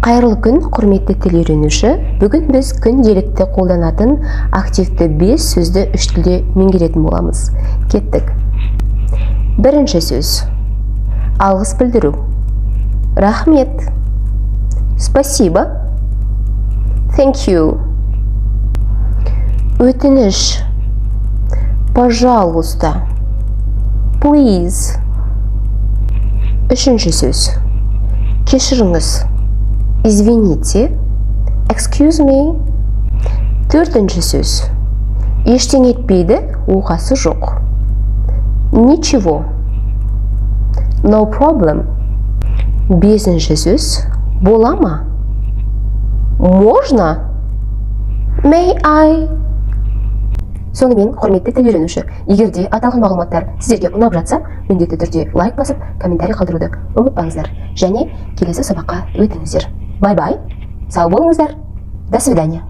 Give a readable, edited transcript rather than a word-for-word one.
Қайырлы күн, құрметті тіл үйренуші. Бүгін біз күнделікті қолданатын активті 5 сөзді үш тілде меңгеретін боламыз. Кеттік. Бірінші сөз. Алғыс білдіру. Рахмет. Спасибо. Thank you. Өтініш. Пожалуйста. Please. Үшінші сөз. Кешіріңіз. Извините. Excuse me. Төртінші сөз. Ештеңе етпейді, оқасы жоқ. Ничего. No problem. Бесінші сөз. Бола ма? Можно? May I? Сонымен, құрметті тіл үйренуші, егер де аталған мағлұматтар сіздерге ұнап жатса, міндетті түрде лайк басып, комментарий қалдыруды ұмытпаңыздар. Және келесі сабаққа өтіңіздер. Бай-бай. Сау болыңыздар. До свидания.